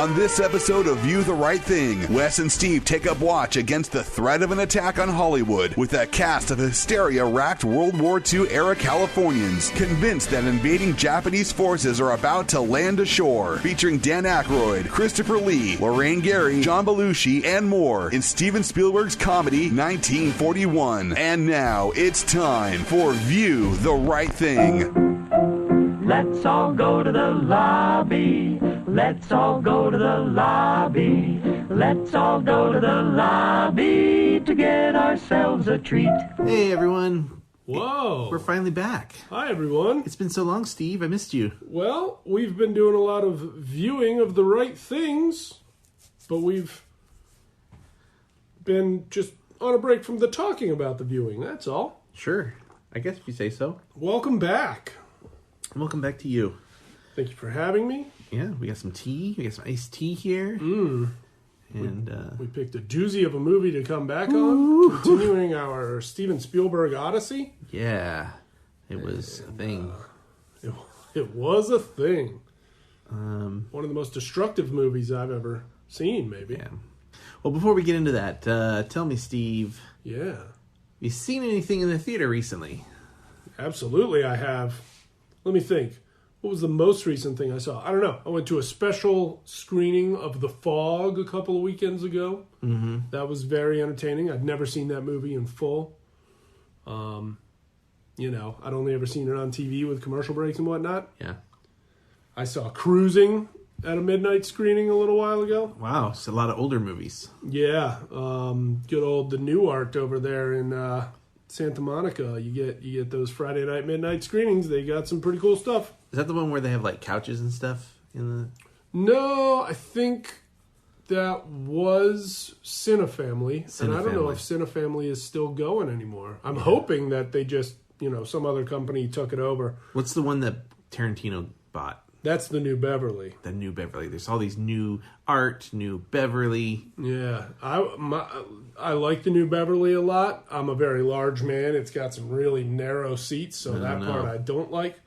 On this episode of View the Right Thing, Wes and Steve take up watch against the threat of an attack on Hollywood with a cast of hysteria-racked World War II-era Californians convinced that invading Japanese forces are about to land ashore. Featuring Dan Aykroyd, Christopher Lee, Lorraine Gary, John Belushi, and more in Steven Spielberg's comedy 1941. And now it's time for View the Right Thing. Let's all go to the lobby. Let's all go to the lobby. Let's all go to the lobby to get ourselves a treat. Hey, everyone. Whoa. We're finally back. Hi, everyone. It's been so long, Steve. I missed you. Well, we've been doing a lot of viewing of the right things, but we've been just on a break from the talking about the viewing. That's all. Sure. I guess if you say so. Welcome back. Welcome back to you. Thank you for having me. Yeah, we got some tea. We got some iced tea here. And we picked a doozy of a movie to come back on, continuing our Steven Spielberg Odyssey. Yeah, it was a thing. It was a thing. One of the most destructive movies I've ever seen, maybe. Yeah. Well, before we get into that, tell me, Steve. Yeah. You seen anything in the theater recently? Absolutely, I have. Let me think. What was the most recent thing I saw? I don't know. I went to a special screening of The Fog a couple of weekends ago. Mm-hmm. That was very entertaining. I'd never seen that movie in full. I'd only ever seen it on TV with commercial breaks and whatnot. Yeah. I saw Cruising at a midnight screening a little while ago. Wow, it's a lot of older movies. Yeah. Good old The New Art over there in Santa Monica. You get those Friday night midnight screenings. They got some pretty cool stuff. Is that the one where they have like couches and stuff in the? No, I think that was Cinefamily. And I don't know if Cinefamily is still going anymore. I'm hoping that they just, some other company took it over. What's the one that Tarantino bought? That's the New Beverly. The New Beverly. There's all these new art, New Beverly. Yeah, I like the New Beverly a lot. I'm a very large man. It's got some really narrow seats, so that part I don't like.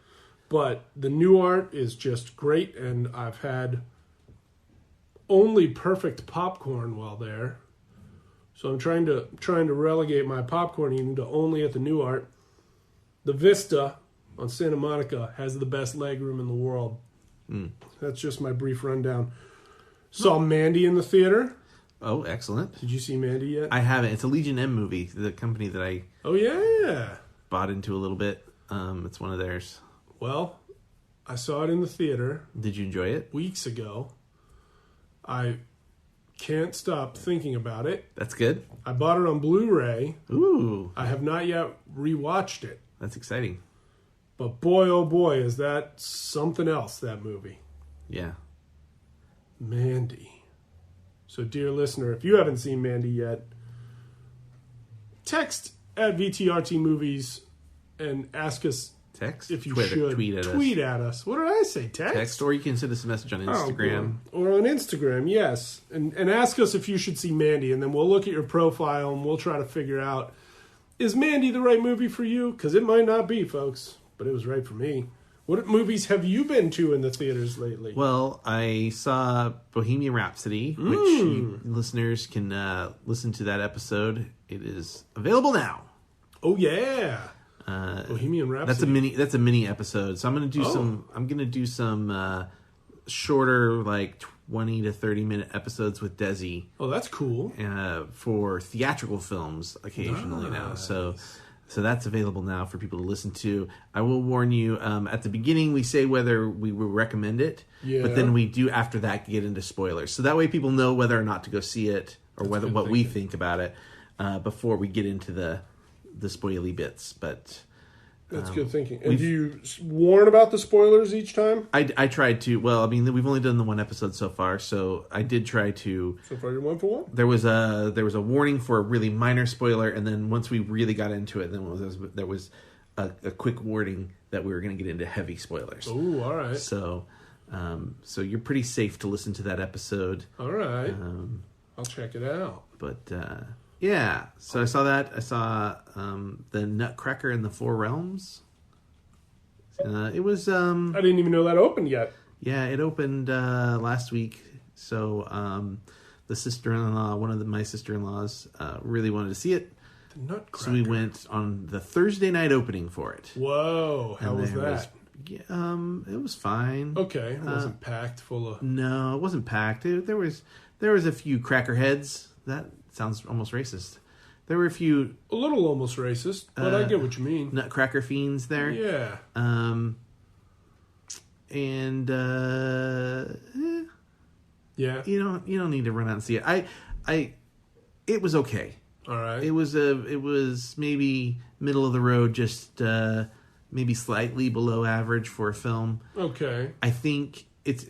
But the New Art is just great, and I've had only perfect popcorn while there. So I'm trying to relegate my popcorn eating to only at the New Art. The Vista on Santa Monica has the best legroom in the world. That's just my brief rundown. Saw Mandy in the theater. Oh, excellent. Did you see Mandy yet? I haven't. It's a Legion M movie, the company that I bought into a little bit. It's one of theirs. Well, I saw it in the theater. Did you enjoy it? Weeks ago. I can't stop thinking about it. That's good. I bought it on Blu-ray. Ooh. I have not yet rewatched it. That's exciting. But boy, oh boy, is that something else, that movie. Yeah. Mandy. So, dear listener, if you haven't seen Mandy yet, text at VTRT Movies and ask us text if you Twitter, should. Tweet at us. What did I say? Text? Or you can send us a message on Instagram. Or on Instagram, yes. And ask us if you should see Mandy, and then we'll look at your profile and we'll try to figure out, is Mandy the right movie for you? Because it might not be, folks. But it was right for me. What movies have you been to in the theaters lately? Well, I saw Bohemian Rhapsody, which you listeners can listen to that episode. It is available now. Oh yeah, Bohemian Rhapsody. That's a mini episode. So I'm gonna do some shorter, like 20 to 30 minute episodes with Desi. Oh, that's cool. For theatrical films occasionally now. So that's available now for people to listen to. I will warn you, at the beginning we say whether we will recommend it, but then we do after that get into spoilers. So that way people know whether or not to go see it or what we think about it before we get into the spoily bits. But that's good thinking. And do you warn about the spoilers each time? I tried to. Well, I mean, we've only done the one episode so far, so I did try to. So far, you're 1 for 1? There was a warning for a really minor spoiler, and then once we really got into it, then there was a quick warning that we were going to get into heavy spoilers. Oh, all right. So you're pretty safe to listen to that episode. All right. I'll check it out. But yeah, so I saw that. I saw the Nutcracker in the Four Realms. It was. I didn't even know that opened yet. Yeah, it opened last week So the sister-in-law, my sister-in-laws, really wanted to see it. The Nutcracker. So we went on the Thursday night opening for it. Whoa, how was that? It was fine. Okay, it wasn't packed full of... No, it wasn't packed. There was a few crackerheads. That sounds almost racist. There were a few... A little almost racist, but I get what you mean. Nutcracker fiends there. Yeah. Yeah. You don't need to run out and see it. It was okay. All right. It was maybe middle of the road, just maybe slightly below average for a film. Okay. I think it's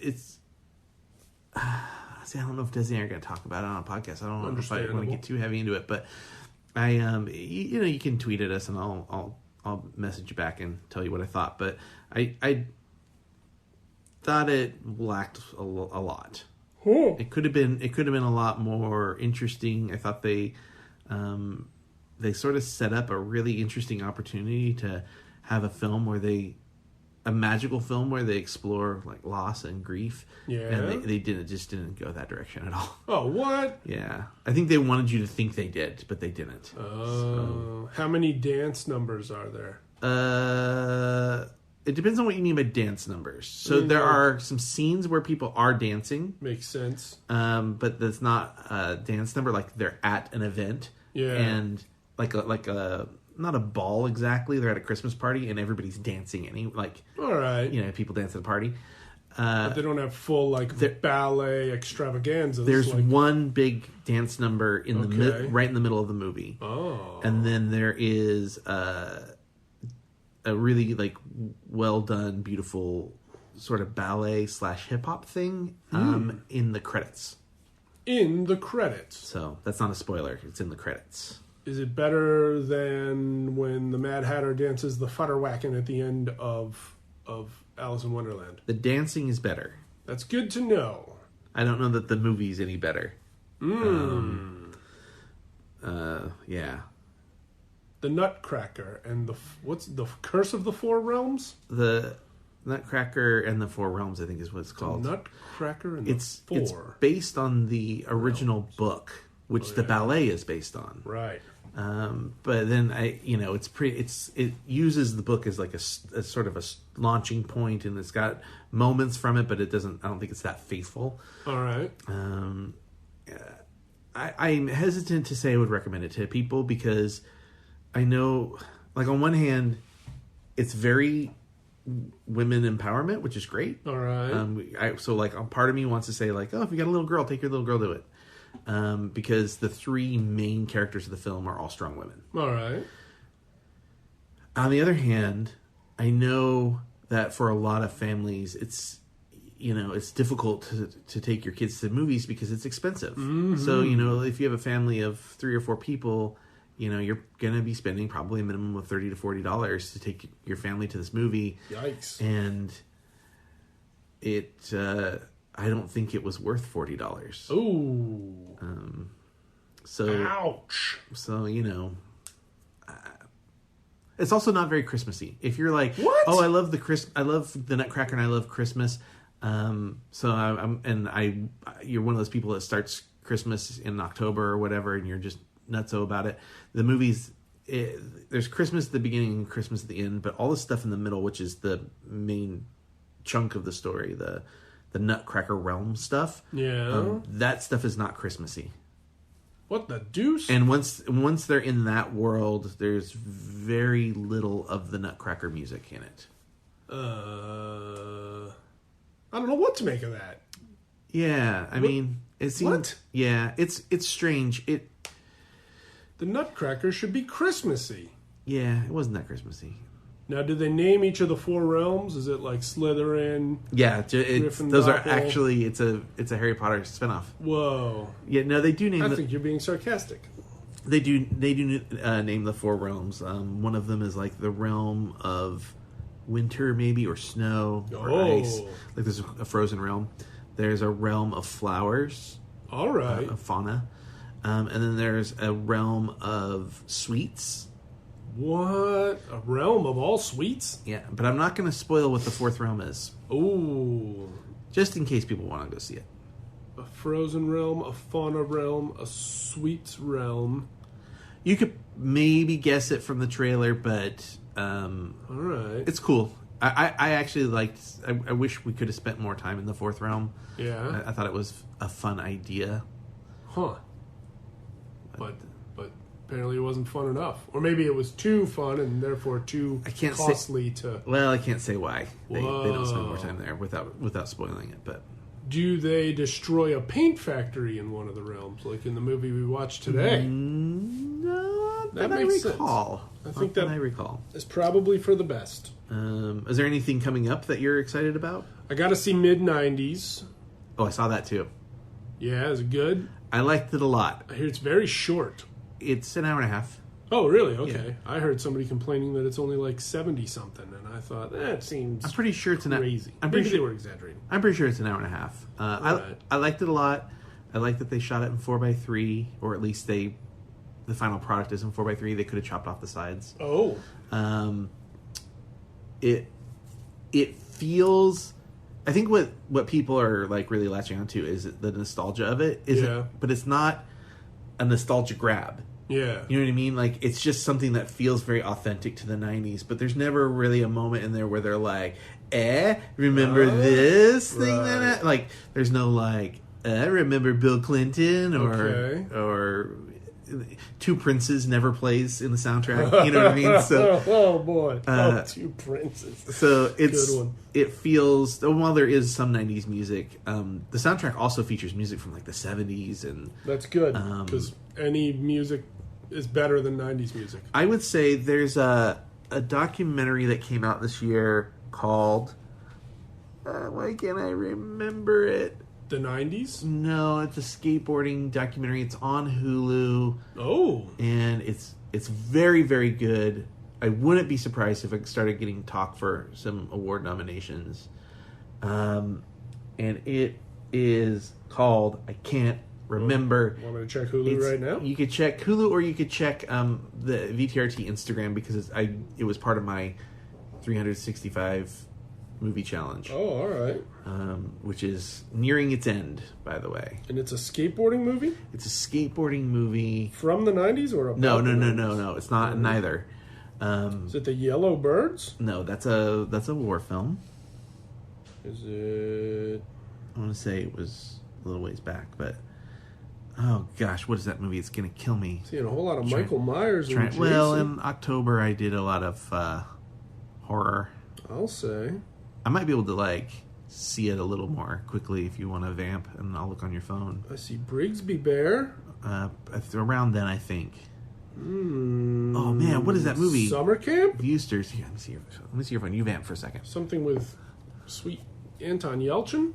see, I don't know if Desi and I are going to talk about it on a podcast. I don't know if I want to get too heavy into it, but I you can tweet at us and I'll message you back and tell you what I thought. But I thought it lacked a lot. Oh. It could have been a lot more interesting. I thought they sort of set up a really interesting opportunity to have a magical film where they explore like loss and grief. Yeah. And they didn't go that direction at all. Oh, what? Yeah. I think they wanted you to think they did, but they didn't. Oh. How many dance numbers are there? It depends on what you mean by dance numbers. So there are some scenes where people are dancing. Makes sense. But that's not a dance number. Like they're at an event. Yeah. And like a not a ball exactly. They're at a Christmas party and everybody's dancing. All right. People dance at a party. But they don't have full ballet extravaganzas. There's one big dance number in the right in the middle of the movie. Oh. And then there is a really well done, beautiful sort of ballet / hip hop thing in the credits. In the credits. So that's not a spoiler. It's in the credits. Is it better than when the Mad Hatter dances the Futterwhacken at the end of Alice in Wonderland? The dancing is better. That's good to know. I don't know that the movie's any better. Yeah. The Nutcracker and what's the Curse of the Four Realms? The Nutcracker and the Four Realms, I think, is what it's called. The Nutcracker and it's based on the original book, which the ballet is based on. Right. But then it uses the book as a sort of a launching point, and it's got moments from it, but I don't think it's that faithful. All right. I'm hesitant to say I would recommend it to people because I know, on one hand, it's very women empowerment, which is great. All right. Part of me wants to say if you got a little girl, take your little girl to it. Because the three main characters of the film are all strong women. All right. On the other hand, I know that for a lot of families, it's difficult to take your kids to movies because it's expensive. Mm-hmm. So, if you have a family of 3 or 4 people, you're going to be spending probably a minimum of $30 to $40 to take your family to this movie. Yikes. And I don't think it was worth $40. Ooh. Ouch. So, it's also not very Christmassy. If you're like, what? Oh, I love the Nutcracker and I love Christmas. You're one of those people that starts Christmas in October or whatever, and you're just nutso about it. The movies, there's Christmas at the beginning and Christmas at the end, but all the stuff in the middle, which is the main chunk of the story, the Nutcracker realm stuff. Yeah. That stuff is not Christmassy. What the deuce? And once they're in that world, there's very little of the Nutcracker music in it. I don't know what to make of that. Yeah, I mean, it seems. What? Yeah, it's strange. The Nutcracker should be Christmassy. Yeah, it wasn't that Christmassy. Now, did they name each of the 4 realms? Is it like Slytherin? Yeah, those are actually it's a Harry Potter spinoff. Whoa! Yeah, no, they do name. I think you're being sarcastic. They do name the 4 realms. One of them is like the realm of winter, maybe, or snow, or ice. Like there's a frozen realm. There's a realm of flowers. All right. Of fauna, and then there's a realm of sweets. What? A realm of all sweets? Yeah, but I'm not going to spoil what the 4th realm is. Ooh. Just in case people want to go see it. a frozen realm, a fauna realm, a sweets realm. You could maybe guess it from the trailer, but all right, it's cool. I actually liked. I wish we could have spent more time in the fourth realm. Yeah, I thought it was a fun idea. Huh. But apparently it wasn't fun enough, or maybe it was too fun and therefore too costly to. Well, I can't say why they don't spend more time there without spoiling it. But do they destroy a paint factory in one of the realms, like in the movie we watched today? No, that makes sense. I think that I recall. It's probably for the best. Is there anything coming up that you're excited about? I got to see mid-90s. Oh, I saw that too. Yeah, is it good? I liked it a lot. I hear it's very short. It's an hour and a half. Oh, really? Okay. Yeah. I heard somebody complaining that it's only like 70-something, and I thought, that seems I'm pretty sure it's crazy. Maybe they were exaggerating. I'm pretty sure it's an hour and a half. I liked it a lot. I liked that they shot it in 4:3, or at least the final product is in 4:3. They could have chopped off the sides. Oh. It feels... I think what people are like really latching onto is the nostalgia of it. But it's not a nostalgia grab. Yeah. You know what I mean? Like, it's just something that feels very authentic to the 90s, but there's never really a moment in there where they're like, remember this thing that... Like, there's no like, remember Bill Clinton or Two Princes never plays in the soundtrack. You know what I mean? So, oh boy, Two Princes. So it's good one. It feels, while there is some 90s music, the soundtrack also features music from like the 70s, and that's good because any music is better than 90s music. I would say there's a documentary that came out this year called why can't I remember it? The 90s? No, it's a skateboarding documentary. It's on Hulu. Oh. And it's very, very good. I wouldn't be surprised if it started getting talk for some award nominations. And it is called, I can't remember. Want me to check Hulu right now? You could check Hulu, or you could check the VTRT Instagram, because it was part of my 365 movie challenge. Oh, all right. Which is nearing its end, by the way. And it's a skateboarding movie? It's a skateboarding movie from the 90s or a No. It's not neither. Is it the Yellow Birds? No, that's a war film. Is it? I want to say it was a little ways back, but oh gosh, what is that movie? It's gonna kill me. Seeing a whole lot of Michael Myers. Well, in October I did a lot of horror. I'll say. I might be able to like see it a little more quickly if you want to vamp, and I'll look on your phone. I see Brigsby Bear. Around then, I think. Oh man, what is that movie? Summer Camp? Viewsters. Here, let me see your phone. You vamp for a second. Something with sweet Anton Yelchin.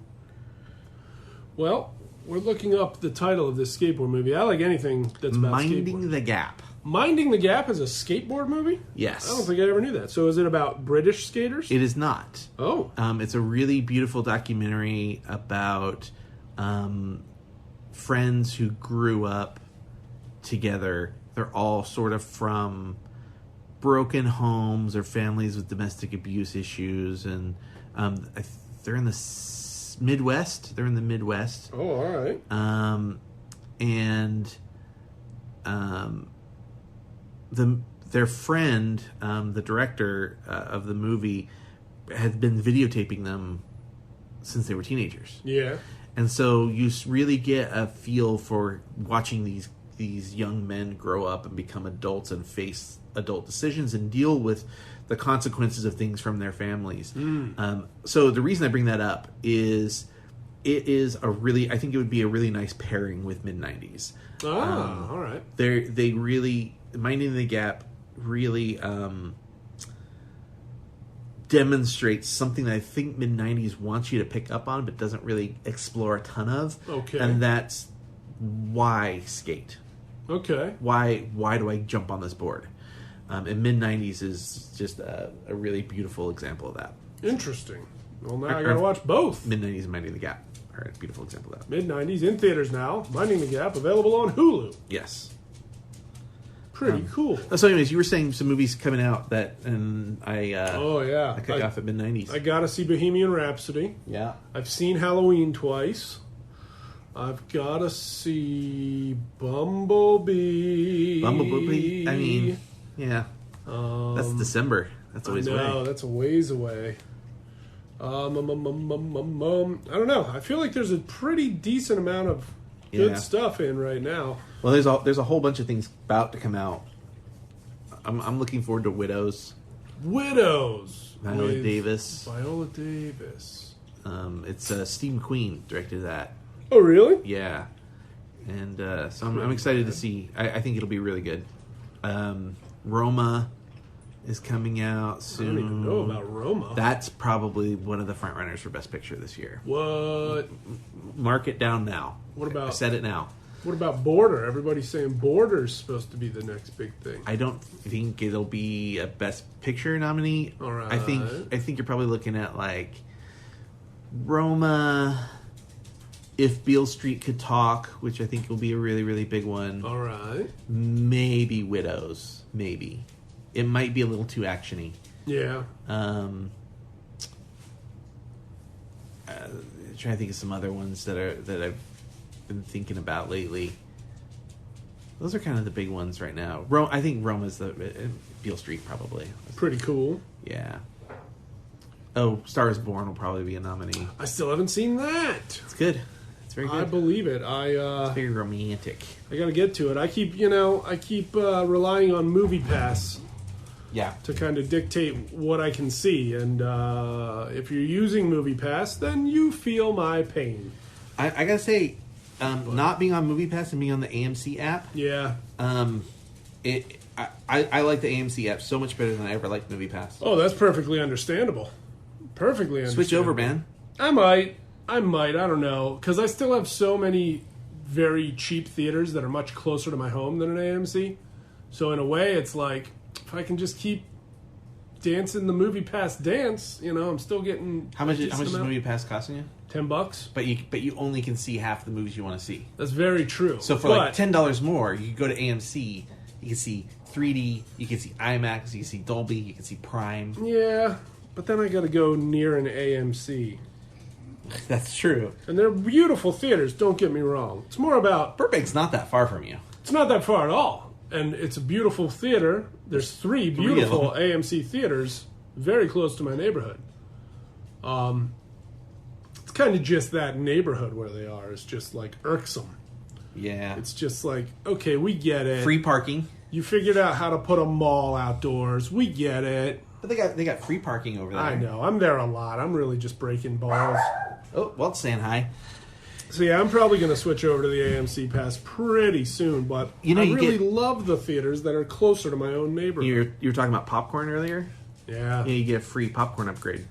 Well, we're looking up the title of this skateboard movie. I like anything that's about Minding the Gap. Minding the Gap is a skateboard movie? Yes. I don't think I ever knew that. So is it about British skaters? It is not. Oh. It's a really beautiful documentary about friends who grew up together. They're all sort of from broken homes or families with domestic abuse issues, and they're in the Midwest. They're in the Midwest. Oh, all right. Their friend, the director of the movie, had been videotaping them since they were teenagers. Yeah. And so you really get a feel for watching these young men grow up and become adults and face adult decisions and deal with the consequences of things from their families. So the reason I bring that up is it is I think it would be a really nice pairing with mid-90s. All right. They really, Minding the Gap really demonstrates something that I think mid-90s wants you to pick up on but doesn't really explore a ton of. Okay. And that's why skate. Okay. Why do I jump on this board? And mid-90s is just a really beautiful example of that. Interesting. Well, now I gotta watch both. Mid-90s and Minding the Gap are a beautiful example of that. Mid-90s in theaters now. Minding the Gap available on Hulu. Yes. Pretty cool. So anyways, you were saying some movies coming out that, and I cut off at mid-90s. I gotta see Bohemian Rhapsody. Yeah. I've seen Halloween twice. I've got to see Bumblebee. Bumblebee. I mean, yeah. That's December. That's a ways away. No, that's a ways away. I don't know. I feel like there's a pretty decent amount of good stuff in right now. Well, there's a whole bunch of things about to come out. I'm looking forward to Widows. Viola Davis. It's Steve McQueen directed that. Oh, really? Yeah. And so I'm excited to see. I think it'll be really good. Roma is coming out soon. I don't even know about Roma. That's probably one of the front runners for Best Picture this year. What? Mark it down now. What about? I said it now. What about Border? Everybody's saying Border's supposed to be the next big thing. I don't think it'll be a Best Picture nominee. All right. I think you're probably looking at like Roma, If Beale Street Could Talk, which I think will be a really, really big one. All right. Maybe Widows. Maybe. It might be a little too actiony. Yeah. Trying to think of some other ones that I've been thinking about lately. Those are kind of the big ones right now. I think Roma's Beale Street probably. Pretty cool. Yeah. Oh, Star is Born will probably be a nominee. I still haven't seen that. It's good. It's very good. I believe it. It's very romantic. I got to get to it. I keep relying on MoviePass. Yeah. To kind of dictate what I can see, and if you're using MoviePass, then you feel my pain. I gotta say, not being on MoviePass and being on the AMC app. Yeah. I like the AMC app so much better than I ever liked MoviePass. Oh, that's perfectly understandable. Perfectly understandable. Switch over, man. I might. I don't know, because I still have so many very cheap theaters that are much closer to my home than an AMC. So in a way, it's like, if I can just keep dancing the MoviePass dance, I'm still getting. How much is MoviePass costing you? $10. But you only can see half the movies you want to see. That's very true. So for like $10 more, you can go to AMC. You can see 3D. You can see IMAX. You can see Dolby. You can see Prime. Yeah, but then I got to go near an AMC. That's true. And they're beautiful theaters. Don't get me wrong. It's more about Burbank's not that far from you. It's not that far at all. And it's a beautiful theater. There's three beautiful AMC theaters very close to my neighborhood. It's kind of just that neighborhood where they are. It's just like irksome. Yeah. It's just like, okay, we get it. Free parking. You figured out how to put a mall outdoors. We get it. But they got free parking over there. I know. I'm there a lot. I'm really just breaking balls. Oh, well, it's saying hi. So yeah, I'm probably going to switch over to the AMC Pass pretty soon, but I really love the theaters that are closer to my own neighborhood. You were talking about popcorn earlier? Yeah. You get a free popcorn upgrade.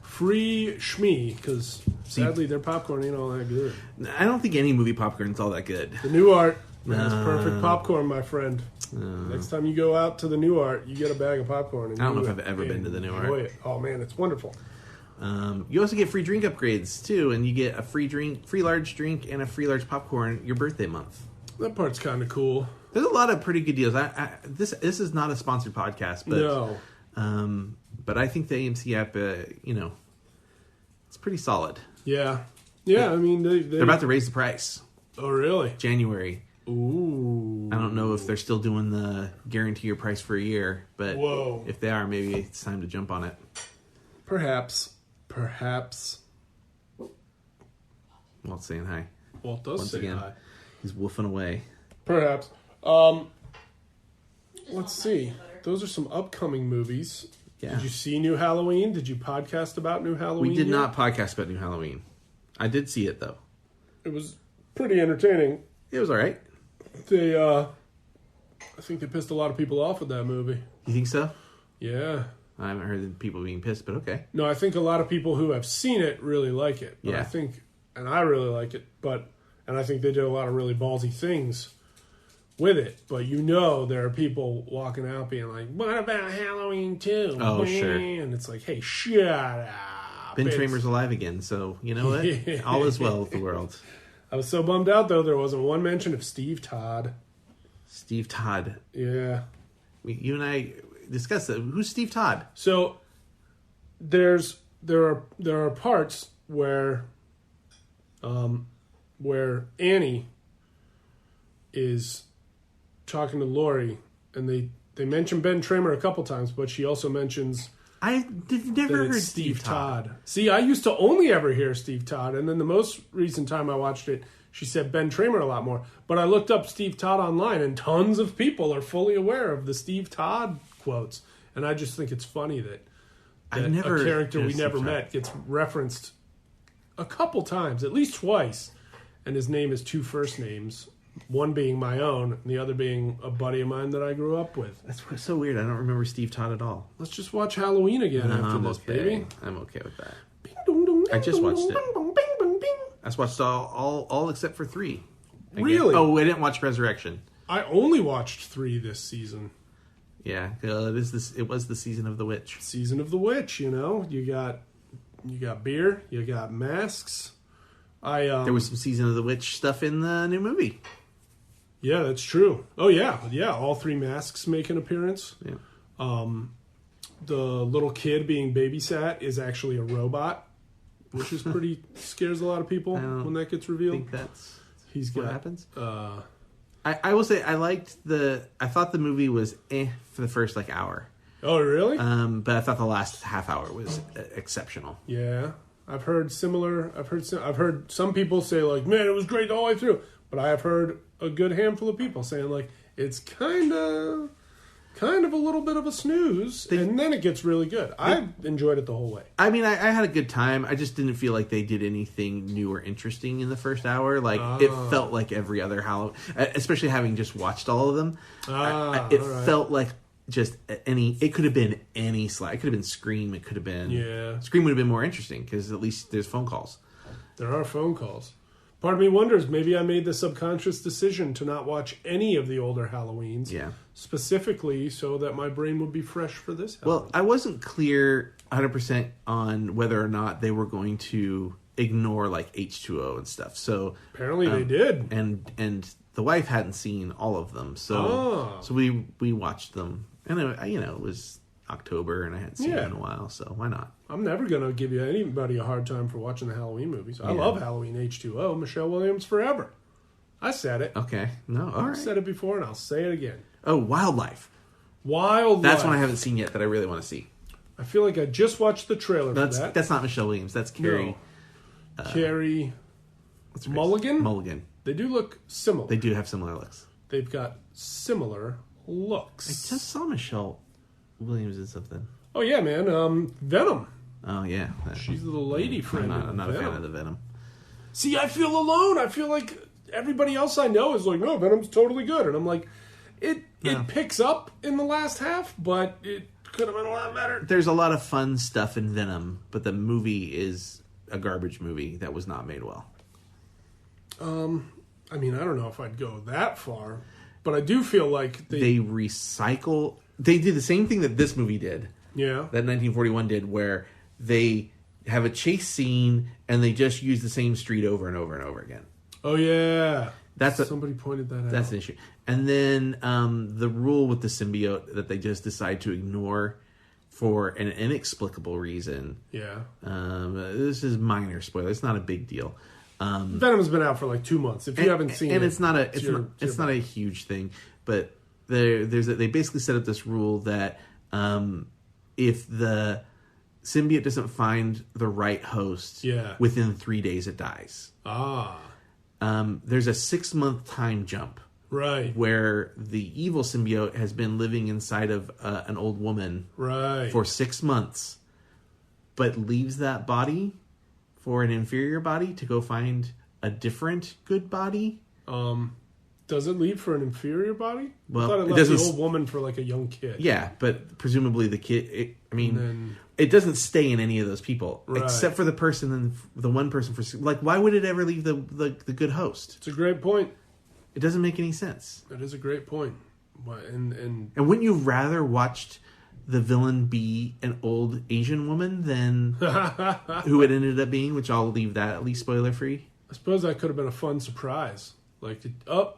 Free shmee, because sadly their popcorn ain't all that good. I don't think any movie popcorn's all that good. The New Art has perfect popcorn, my friend. Next time you go out to the New Art, you get a bag of popcorn. And I don't know if I've ever been to the New Art. Oh man, it's wonderful. You also get free drink upgrades too, and you get a free large drink, and a free large popcorn your birthday month. That part's kind of cool. There's a lot of pretty good deals. This is not a sponsored podcast, but no. But I think the AMC app, it's pretty solid. Yeah. I mean they're about to raise the price. Oh really? January. Ooh. I don't know if they're still doing the guarantee your price for a year, but if they are, maybe it's time to jump on it. Perhaps. Walt's saying hi. Walt does say hi. He's woofing away. Perhaps. Let's see. Those are some upcoming movies. Yeah. Did you see New Halloween? Did you podcast about New Halloween? We did not podcast about New Halloween. I did see it, though. It was pretty entertaining. It was all right. I think they pissed a lot of people off with that movie. You think so? Yeah. I haven't heard people being pissed, but okay. No, I think a lot of people who have seen it really like it. But yeah. I really like it, and I think they did a lot of really ballsy things with it. But there are people walking out being like, what about Halloween 2? Oh, sure. And it's like, hey, shut up. Ben Tramer's alive again, so you know what? All is well with the world. I was so bummed out, though, there wasn't one mention of Steve Todd. Steve Todd. Yeah. You and I discussed that. Who's Steve Todd? So there are parts where where Annie is talking to Laurie, and they mention Ben Tramer a couple times, but she also mentions I've never heard Steve Todd. See, I used to only ever hear Steve Todd, and then the most recent time I watched it, she said Ben Tramer a lot more. But I looked up Steve Todd online, and tons of people are fully aware of the Steve Todd quotes. And I just think it's funny that a character we never met gets referenced a couple times, at least twice, and his name is two first names, one being my own, and the other being a buddy of mine that I grew up with. That's so weird. I don't remember Steve Todd at all. Let's just watch Halloween again after this, baby. I'm okay with that. Bing, dong, dong, I just watched it. bing, bong, bing, bong, bing. I just watched all except for 3. Again. Really? Oh, I didn't watch Resurrection. I only watched 3 this season. Yeah, it was the season of the witch. Season of the Witch, you know. You got beer, you got masks. There was some season of the witch stuff in the new movie. Yeah, that's true. Oh yeah. All 3 masks make an appearance. Yeah. The little kid being babysat is actually a robot, which is pretty scares a lot of people when that gets revealed. I think that's what happens. I will say I thought the movie was for the first hour. Oh really? But I thought the last half hour was exceptional. Yeah, I've heard similar. I've heard some people say man, it was great all the way through. But I have heard a good handful of people saying it's kind of a little bit of a snooze, and then it gets really good. I enjoyed it the whole way. I mean, I had a good time. I just didn't feel like they did anything new or interesting in the first hour. It felt like every other Halloween, especially having just watched all of them. It felt like just it could have been any slide. It could have been Scream. It could have been Scream would have been more interesting because at least there's phone calls. There are phone calls. Part of me wonders, maybe I made the subconscious decision to not watch any of the older Halloweens. Yeah. Specifically so that my brain would be fresh for this Halloween. Well, I wasn't clear 100% on whether or not they were going to ignore H2O and stuff. So apparently they did. And the wife hadn't seen all of them. So we watched them. And it was October and I hadn't seen it in a while, so why not? I'm never going to give anybody a hard time for watching the Halloween movies. I love Halloween H2O. Michelle Williams forever. I said it. Okay. No, all right. I've said it before and I'll say it again. Oh, Wildlife. That's one I haven't seen yet that I really want to see. I feel like I just watched the trailer for that. That's not Michelle Williams. That's Carrie. No. Carrie Mulligan? Mulligan. They do look similar. They do have similar looks. They've got similar looks. I just saw Michelle Williams in something. Oh, yeah, man. Venom. Oh, yeah. She's the lady friend. I'm not a fan of the Venom. See, I feel alone. I feel like everybody else I know is no, Venom's totally good. And I'm like, it picks up in the last half, but it could have been a lot better. There's a lot of fun stuff in Venom, but the movie is a garbage movie that was not made well. I mean, I don't know if I'd go that far, but I do feel like they recycle. They did the same thing that this movie did. Yeah. That 1941 did, where they have a chase scene and they just use the same street over and over and over again. Oh, yeah. Somebody pointed that out. That's an issue. And then the rule with the symbiote that they just decide to ignore for an inexplicable reason. Yeah. This is minor spoiler. It's not a big deal. Venom's been out for 2 months. If you haven't seen it, it's not a huge thing. But they basically set up this rule that if the symbiote doesn't find the right host within 3 days, it dies. There's a 6-month time jump. Right. Where the evil symbiote has been living inside of an old woman for 6 months, but leaves that body for an inferior body to go find a different good body. Does it leave for an inferior body? Well, I thought it left the old woman for a young kid. Yeah, but presumably the kid. It doesn't stay in any of those people except for the person and the one person for why would it ever leave the good host? It's a great point. It doesn't make any sense. It is a great point. And wouldn't you rather watched the villain be an old Asian woman than who it ended up being? Which I'll leave that at least spoiler free. I suppose that could have been a fun surprise. It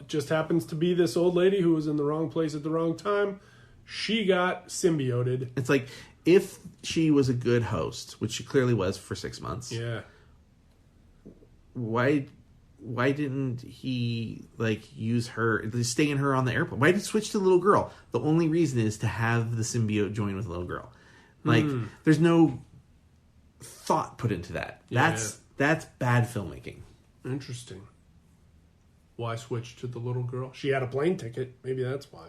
just happens to be this old lady who was in the wrong place at the wrong time. She got symbioted. It's like if she was a good host, which she clearly was for 6 months. Yeah. Why why didn't he use her, stay in her on the airplane? Why did he switch to the little girl? The only reason is to have the symbiote join with the little girl. There's no thought put into that. That's bad filmmaking. Interesting. Why switch to the little girl? She had a plane ticket. Maybe that's why.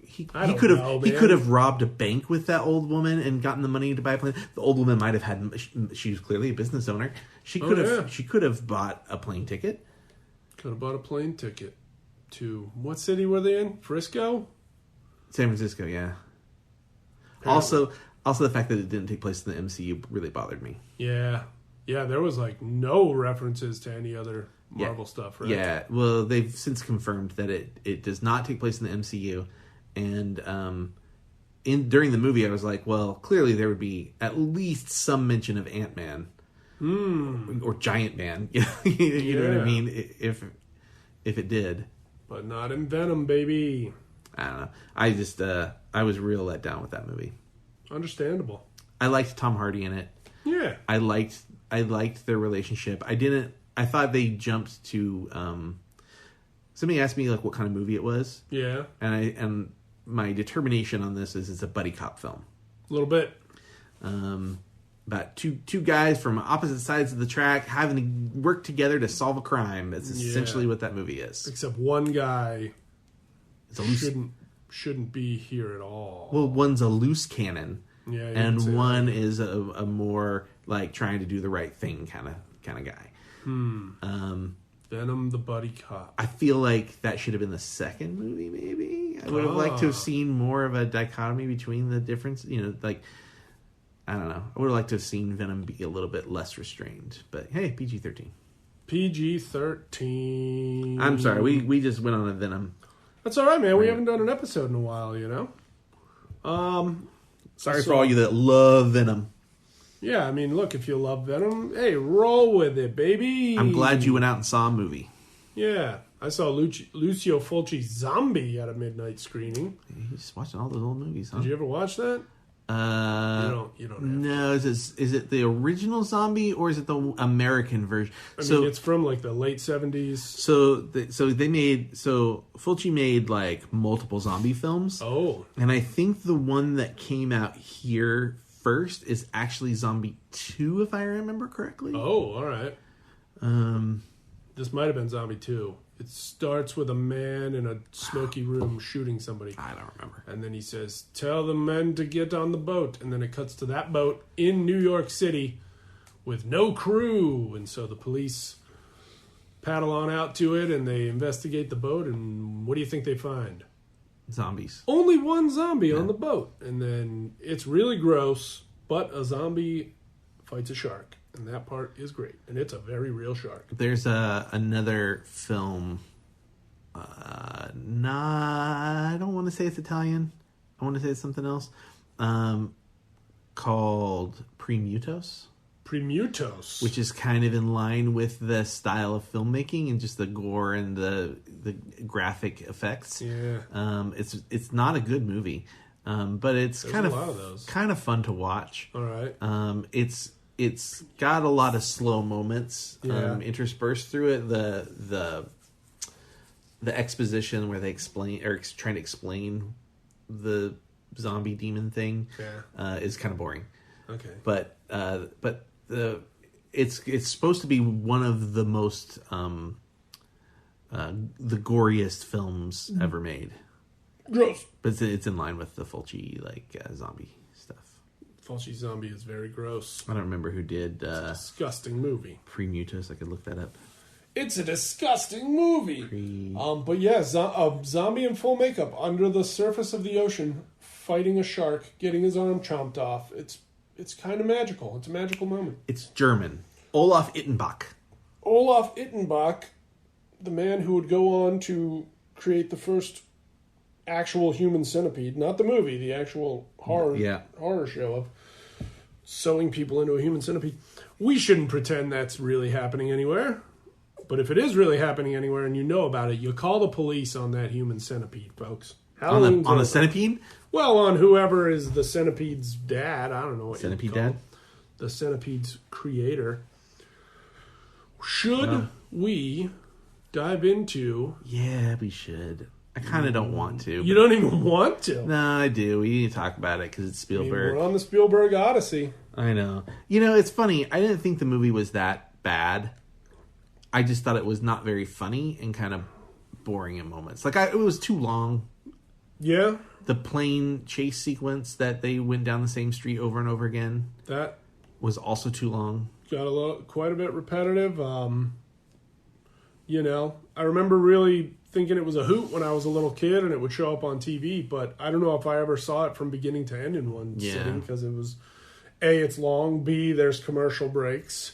He could have robbed a bank with that old woman and gotten the money to buy a plane. The old woman might have had. She was clearly a business owner. She could have bought a plane ticket. Could have bought a plane ticket to what city were they in? Frisco, San Francisco. Yeah. Apparently. Also, the fact that it didn't take place in the MCU really bothered me. Yeah. There was no references to any other Marvel stuff, right? Yeah. Well, they've since confirmed that it does not take place in the MCU. And during the movie, I was like, well, clearly there would be at least some mention of Ant-Man or Giant Man. You know what I mean? If it did, but not in Venom, baby. I don't know. I just I was real let down with that movie. Understandable. I liked Tom Hardy in it. Yeah, I liked their relationship. I thought they jumped to. Somebody asked me what kind of movie it was. Yeah, and my determination on this is it's a buddy cop film. A little bit. About two guys from opposite sides of the track having to work together to solve a crime. That's essentially what that movie is. Except one guy shouldn't be here at all. Well, one's a loose cannon, and one is a more trying to do the right thing kind of guy. Venom the buddy cop. I feel like that should have been the second movie, maybe. I would have liked to have seen more of a dichotomy between the difference. I don't know. I would have liked to have seen Venom be a little bit less restrained. But hey, PG-13. PG-13. I'm sorry. We just went on a Venom. That's all right, man. We haven't done an episode in a while, Sorry for all you that love Venom. Yeah, I mean, look, if you love Venom, hey, roll with it, baby. I'm glad you went out and saw a movie. Yeah, I saw Lucio Fulci's Zombie at a midnight screening. He's watching all those old movies, huh? Did you ever watch that? You don't. No, is it the original Zombie or is it the American version? I mean, it's from the late 70s. So Fulci made multiple zombie films. Oh, and I think the one that came out here first is actually Zombie 2, if I remember correctly. Oh, all right. This might have been Zombie 2. It starts with a man in a smoky room shooting somebody. I don't remember. And then he says, "Tell the men to get on the boat." And then it cuts to that boat in New York City with no crew. And so the police paddle on out to it and they investigate the boat. And what do you think they find? Zombies. Only one zombie on the boat. And then it's really gross, but a zombie fights a shark. And that part is great. And it's a very real shark. There's another film. I don't want to say it's Italian. I want to say it's something else. Called Premutos. Premutos. Which is kind of in line with the style of filmmaking and just the gore and the graphic effects. Yeah. It's not a good movie. But it's There's kind a lot of those. Kind of fun to watch. All right. It's got a lot of slow moments interspersed through it. The exposition where they explain or trying to explain the zombie demon thing is kind of boring. Okay, but it's supposed to be one of the most the goriest films ever made. Gross, but it's in line with the Fulci zombie stuff. Fulci Zombie is very gross. I don't remember who did. It's a disgusting movie. Premutos. I could look that up. It's a disgusting movie. But yeah, zombie in full makeup under the surface of the ocean, fighting a shark, getting his arm chomped off. It's kind of magical. It's a magical moment. It's German. Olaf Ittenbach. Olaf Ittenbach, the man who would go on to create the first actual human centipede, not the movie, the actual horror show of sewing people into a human centipede. We shouldn't pretend that's really happening anywhere. But if it is really happening anywhere and you know about it, you call the police on that human centipede, folks. On a centipede? Well, on whoever is the centipede's dad. I don't know what Centipede dad? The centipede's creator. Should we dive into... Yeah, we should. I kind of don't want to. You don't even want to? No, I do. We need to talk about it because it's Spielberg. We're on the Spielberg Odyssey. I know. You know, it's funny. I didn't think the movie was that bad. I just thought it was not very funny and kind of boring in moments. Like, it was too long. Yeah. The plane chase sequence that they went down the same street over and over again. That was also too long. Got quite a bit repetitive. You know, I remember really thinking it was a hoot when I was a little kid and it would show up on TV, but I don't know if I ever saw it from beginning to end in one sitting because it was, A, it's long, B, there's commercial breaks.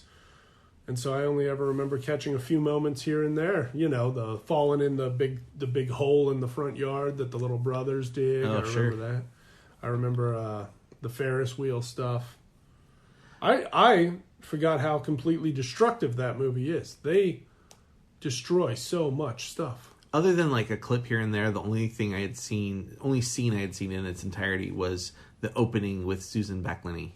And so I only ever remember catching a few moments here and there. You know, the falling in the big hole in the front yard that the little brothers did. I remember that. I remember the Ferris wheel stuff. I forgot how completely destructive that movie is. They destroy so much stuff. Other than like a clip here and there, the only scene I had seen in its entirety was the opening with Susan Backlany.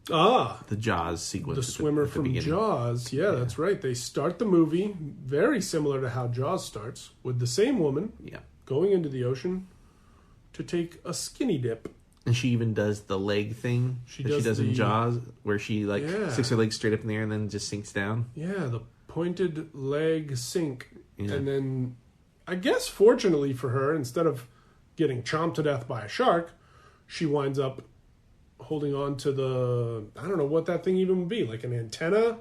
The Jaws sequence. The swimmer from Jaws. Yeah, that's right. They start the movie very similar to how Jaws starts, with the same woman going into the ocean to take a skinny dip. And she even does the leg thing she does in Jaws, where she sticks her legs straight up in the air and then just sinks down. Yeah, the pointed leg sink. Yeah. And then, I guess fortunately for her, instead of getting chomped to death by a shark, she winds up holding on to I don't know what that thing even would be, like an antenna?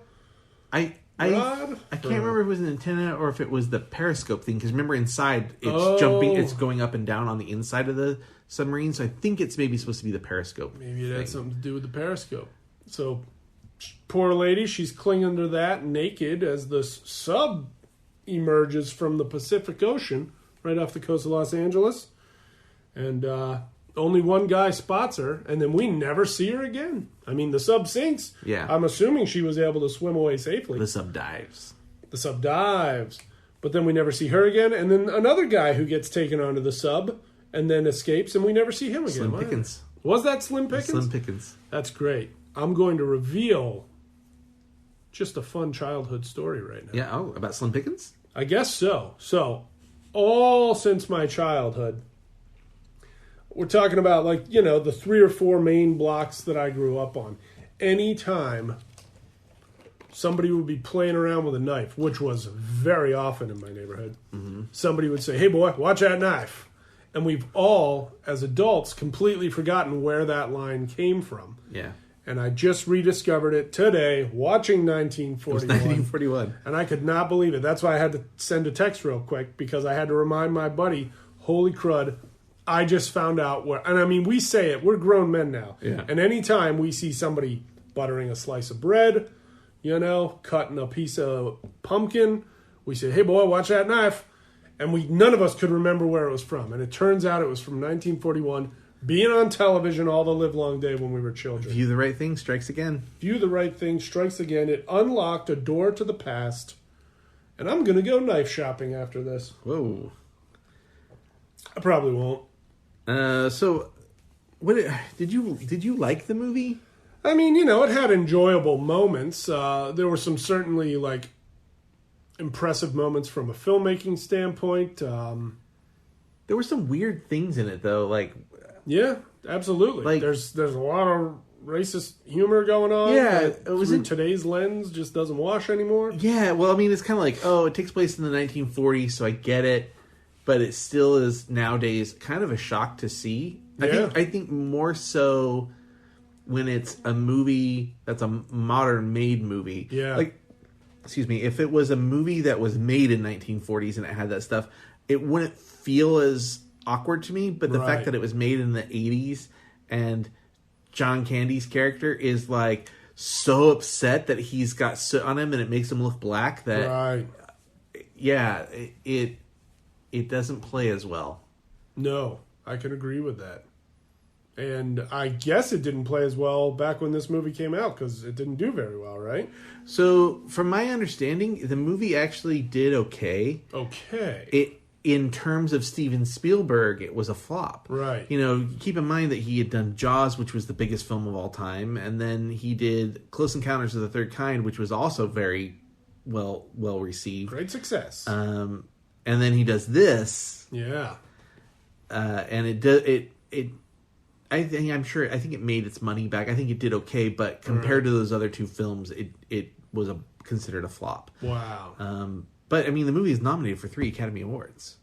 I can't remember if it was an antenna or if it was the periscope thing, because remember inside it's going up and down on the inside of the submarine, so I think it's maybe supposed to be the periscope. Maybe it had something to do with the periscope. So, poor lady, she's clinging to that naked as the sub emerges from the Pacific Ocean right off the coast of Los Angeles. And only one guy spots her, and then we never see her again. I mean, the sub sinks. Yeah. I'm assuming she was able to swim away safely. The sub dives. But then we never see her again. And then another guy who gets taken onto the sub and then escapes, and we never see him again. Slim Pickens. Was that Slim Pickens? Slim Pickens. That's great. I'm going to reveal just a fun childhood story right now. Yeah, about Slim Pickens? I guess so. So, all since my childhood, we're talking about, the 3 or 4 main blocks that I grew up on. Anytime somebody would be playing around with a knife, which was very often in my neighborhood, somebody would say, "Hey boy, watch that knife." And we've all, as adults, completely forgotten where that line came from. Yeah. And I just rediscovered it today, watching 1941. It was 1941. And I could not believe it. That's why I had to send a text real quick, because I had to remind my buddy, holy crud, I just found out where... And I mean, we say it. We're grown men now. Yeah. And anytime we see somebody buttering a slice of bread, cutting a piece of pumpkin, we say, "Hey boy, watch that knife." And none of us could remember where it was from. And it turns out it was from 1941, being on television all the livelong day when we were children. View the Right Thing strikes again. View the Right Thing strikes again. It unlocked a door to the past. And I'm going to go knife shopping after this. Whoa. I probably won't. So, what did you like the movie? I mean, it had enjoyable moments. There were some certainly, impressive moments from a filmmaking standpoint. There were some weird things in it, though. Yeah, absolutely. There's a lot of racist humor going on. Yeah, it was in today's lens just doesn't wash anymore. Yeah, well, I mean, it's kind of it takes place in the 1940s, so I get it. But it still is nowadays kind of a shock to see. I think more so when it's a movie that's a modern made movie. Yeah. Excuse me, if it was a movie that was made in 1940s and it had that stuff, it wouldn't feel as awkward to me. But the fact that it was made in the 80s and John Candy's character is so upset that he's got soot on him and it makes him look black that it doesn't play as well. No, I can agree with that. And I guess it didn't play as well back when this movie came out, because it didn't do very well, right? So, from my understanding, the movie actually did okay. Okay. In terms of Steven Spielberg, it was a flop. Right. Keep in mind that he had done Jaws, which was the biggest film of all time, and then he did Close Encounters of the Third Kind, which was also very well received. Great success. And then he does this. Yeah. And I think it made its money back. I think it did okay, but compared to those other two films, it was considered a flop. Wow. But I mean, the movie is nominated for 3 Academy Awards.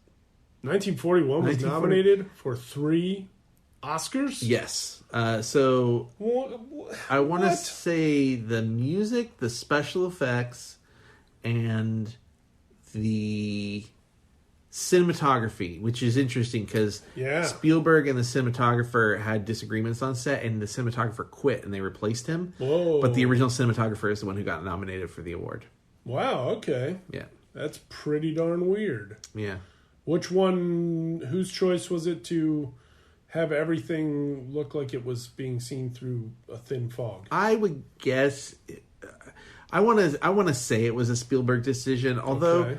1941 was nominated for 3 Oscars? Yes. So I want to say the music, the special effects, and the cinematography, which is interesting because Spielberg and the cinematographer had disagreements on set, and the cinematographer quit and they replaced him. Whoa. But the original cinematographer is the one who got nominated for the award. Wow, okay. Yeah. That's pretty darn weird. Yeah. Whose choice was it to have everything look like it was being seen through a thin fog? I would guess, I want to say it was a Spielberg decision, although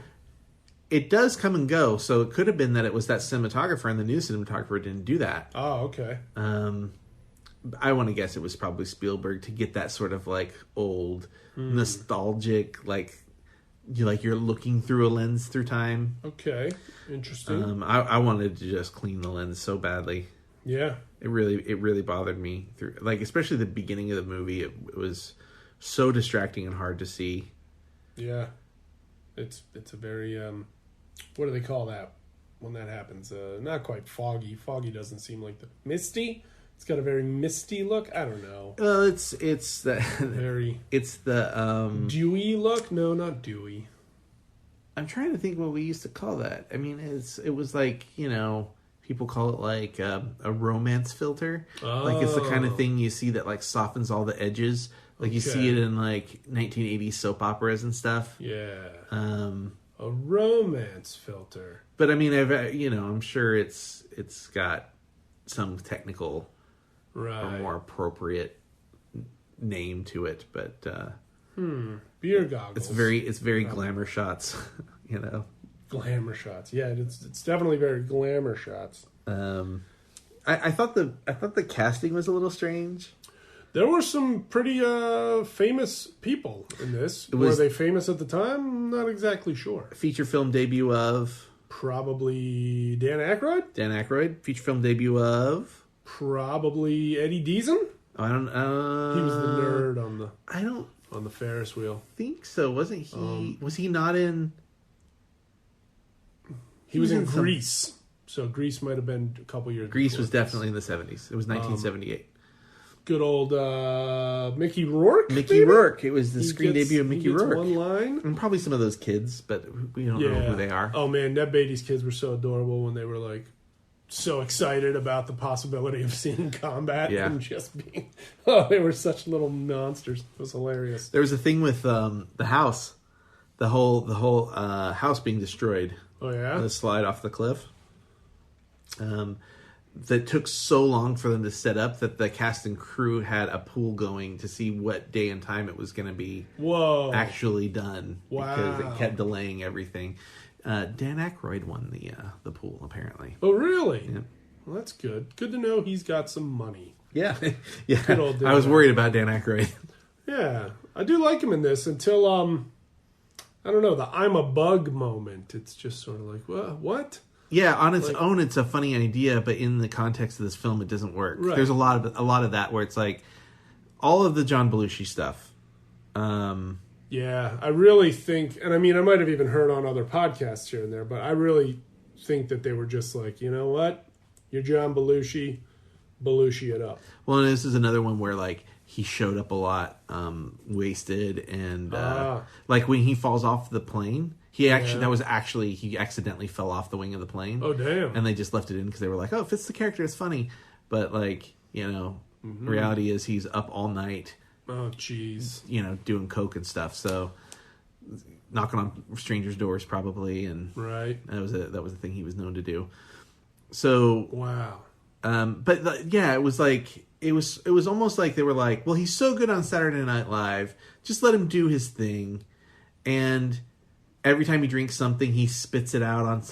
it does come and go. So it could have been that it was that cinematographer and the new cinematographer didn't do that. Oh, okay. I want to guess it was probably Spielberg to get that sort of like old, nostalgic, like you're looking through a lens through time. Okay, interesting. I wanted to just clean the lens so badly. Yeah, it really bothered me through, like, especially the beginning of the movie. It was so distracting and hard to see. Yeah, it's a very what do they call that when that happens? Not quite foggy. Foggy doesn't seem like the misty. It's got a very misty look. I don't know. Well, it's the very. It's the dewy look. No, not dewy. I'm trying to think what we used to call that. I mean, it was like, people call it like a romance filter. Oh. Like it's the kind of thing you see that like softens all the edges. Like you see it in like 1980s soap operas and stuff. Yeah. A romance filter. But I mean, I'm sure it's got some technical. Right. Or more appropriate name to it, but beer goggles. It's very glamour shots, Glamour shots, yeah. It's definitely very glamour shots. I thought the casting was a little strange. There were some pretty famous people in this. Were they famous at the time? I'm not exactly sure. Feature film debut of probably Dan Aykroyd. Feature film debut of. Probably Eddie Deason. I don't. He was the nerd on the Ferris wheel. Think so. Wasn't he? Was he not in? He was in Grease. So Grease might have been a couple years. Grease was definitely in the 70s. It was 1978. Good old Mickey Rourke. Rourke. It was the screen debut of Mickey Rourke. One line, and probably some of those kids, but we don't know who they are. Oh man, Ned Beatty's kids were so adorable when they were like. So excited about the possibility of seeing combat and just being they were such little monsters. It was hilarious. There was a thing with the house, the whole house being destroyed. Oh yeah, the slide off the cliff. That took so long for them to set up that the cast and crew had a pool going to see what day and time it was going to be actually done. Wow, because it kept delaying everything. Dan Aykroyd won the pool, apparently. Oh, really? Yeah. Well, that's good. Good to know he's got some money. Yeah. Yeah. Good old Dan I was worried about Dan Aykroyd. Yeah. I do like him in this until, I don't know, the I'm a bug moment. It's just sort of like, what? Yeah, on its own, it's a funny idea, but in the context of this film, it doesn't work. Right. There's a lot of that where it's like all of the John Belushi stuff. Yeah, I really think, and I mean, I might have even heard on other podcasts here and there, but I really think that they were just like, you know what? You're John Belushi it up. Well, and this is another one where, like, he showed up a lot wasted, and, like, when he falls off the plane, he accidentally fell off the wing of the plane. Oh, damn. And they just left it in because they were like, oh, it fits the character, it's funny. But, like, reality is he's up all night. Oh, jeez. Doing coke and stuff. So knocking on strangers' doors probably, and right. That was a thing he was known to do. So wow. But it was like it was almost like they were like, well, he's so good on Saturday Night Live, just let him do his thing. And every time he drinks something, he spits it out on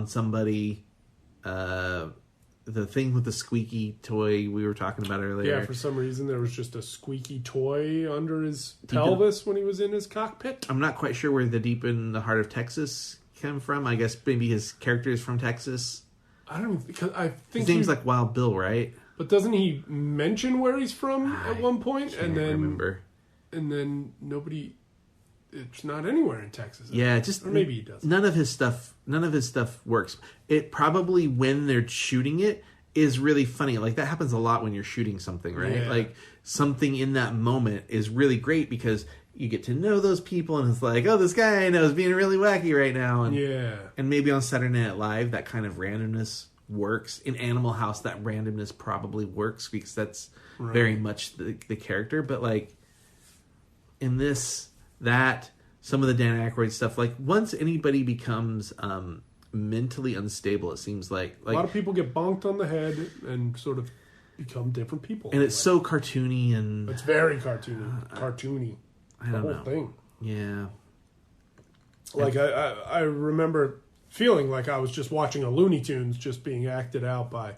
somebody. the thing with the squeaky toy we were talking about earlier. Yeah, for some reason there was just a squeaky toy under his pelvis when he was in his cockpit. I'm not quite sure where the Deep in the Heart of Texas came from. I guess maybe his character is from Texas. I don't, because I think his name's like Wild Bill, right? But doesn't he mention where he's from at one point? And then remember. And then nobody. It's not anywhere in Texas. Yeah, just or maybe he does. None of his stuff works. It probably, when they're shooting it, is really funny. Like that happens a lot when you're shooting something, right? Yeah. Like something in that moment is really great because you get to know those people, and it's like, oh, this guy I know is being really wacky right now. And, yeah. And maybe on Saturday Night Live, that kind of randomness works. In Animal House, that randomness probably works because that's very much the character. But like in this, that some of the Dan Aykroyd stuff, like once anybody becomes mentally unstable, it seems like a lot of people get bonked on the head and sort of become different people. And it's so cartoony, and it's very cartoony. I don't know. The whole thing. Yeah. Like I remember feeling like I was just watching a Looney Tunes just being acted out by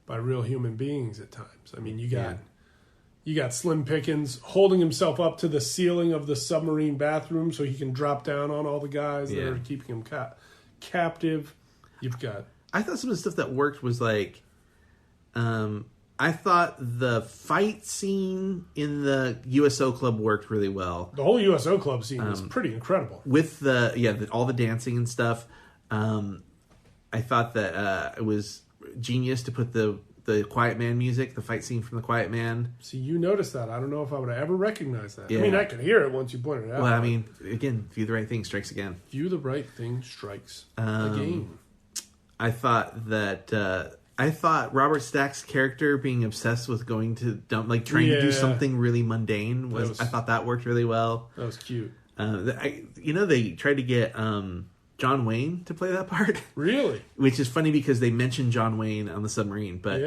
real human beings at times. I mean, you got Slim Pickens holding himself up to the ceiling of the submarine bathroom so he can drop down on all the guys that are keeping him captive. You've got... I thought some of the stuff that worked was like... I thought the fight scene in the USO Club worked really well. The whole USO Club scene is pretty incredible. With all the dancing and stuff. I thought that it was genius to put the Quiet Man music, the fight scene from the Quiet Man. See, you noticed that. I don't know if I would have ever recognized that. Yeah. I mean, I could hear it once you pointed it out. Well, I mean, again, View the Right Thing strikes again. View the Right Thing strikes again. I thought that... I thought Robert Stack's character being obsessed with going to trying to do something really mundane I thought that worked really well. That was cute. They tried to get John Wayne to play that part. Really? Which is funny because they mentioned John Wayne on the submarine, but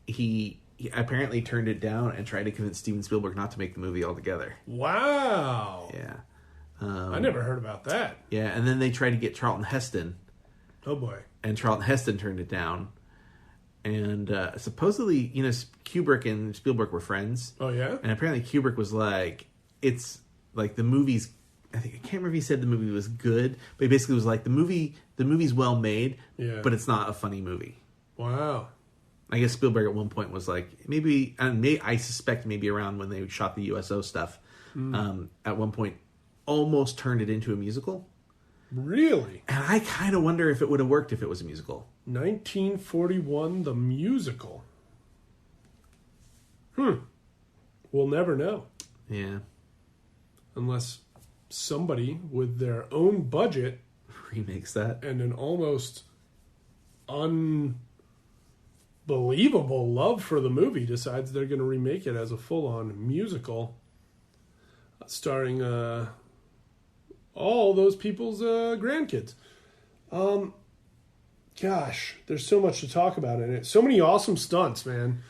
he apparently turned it down and tried to convince Steven Spielberg not to make the movie altogether. Wow. Yeah. I never heard about that. Yeah, and then they tried to get Charlton Heston. Oh boy. And Charlton Heston turned it down. And supposedly, Kubrick and Spielberg were friends. Oh, yeah? And apparently Kubrick was like, it's like the movie's... I can't remember if he said the movie was good, but he basically was like, the movie's well made, but it's not a funny movie. Wow. I guess Spielberg at one point was like, I suspect maybe around when they shot the USO stuff, at one point almost turned it into a musical. Really? And I kind of wonder if it would have worked if it was a musical. 1941, the musical. We'll never know. Yeah. Unless somebody with their own budget remakes that. And an almost unbelievable love for the movie decides they're going to remake it as a full-on musical starring... all those people's grandkids. Gosh, there's so much to talk about in it. So many awesome stunts, man.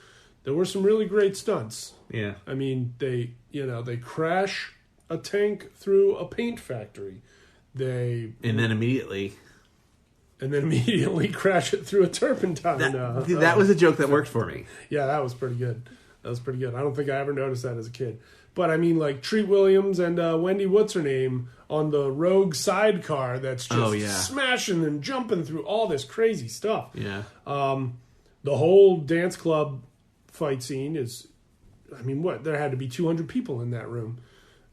There were some really great stunts. Yeah. I mean, they crash a tank through a paint factory. And then immediately crash it through a turpentine. That was a joke that worked for me. Yeah, that was pretty good. I don't think I ever noticed that as a kid. But I mean, like Treat Williams and Wendy What's-Her-Name on the Rogue sidecar that's just smashing and jumping through all this crazy stuff. Yeah. The whole dance club fight scene is, I mean, there had to be 200 people in that room.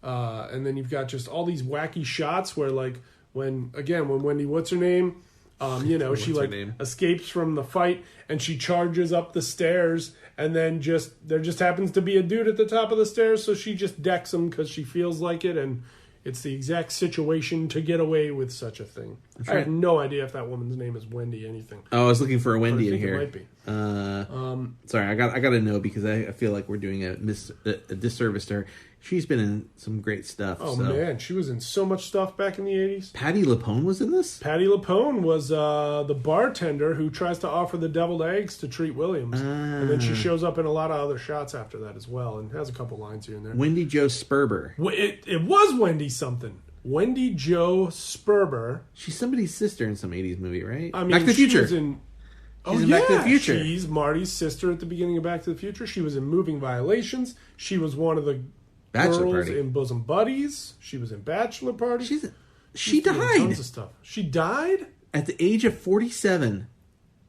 And then you've got just all these wacky shots where, like, when Wendy What's-Her-Name, she escapes from the fight and she charges up the stairs. And then there just happens to be a dude at the top of the stairs, so she just decks him because she feels like it, and it's the exact situation to get away with such a thing. I had no idea if that woman's name is Wendy anything. Oh, I was looking for a Wendy in here. It might be. Sorry, I got to know because I feel like we're doing a disservice to her. She's been in some great stuff. Oh, man. She was in so much stuff back in the 80s. Patti LuPone was in this? Patti LuPone was the bartender who tries to offer the deviled eggs to Treat Williams. And then she shows up in a lot of other shots after that as well and has a couple lines here and there. Wendy Jo Sperber. It was Wendy something. Wendy Jo Sperber. She's somebody's sister in some 80s movie, right? I mean, Back to the Future. She's in Back to the Future. She's Marty's sister at the beginning of Back to the Future. She was in Moving Violations. She was one of the Bachelor girls Party. in Bosom Buddies. She was in Bachelor Party. She doing died tons of stuff. She died at the age of 47.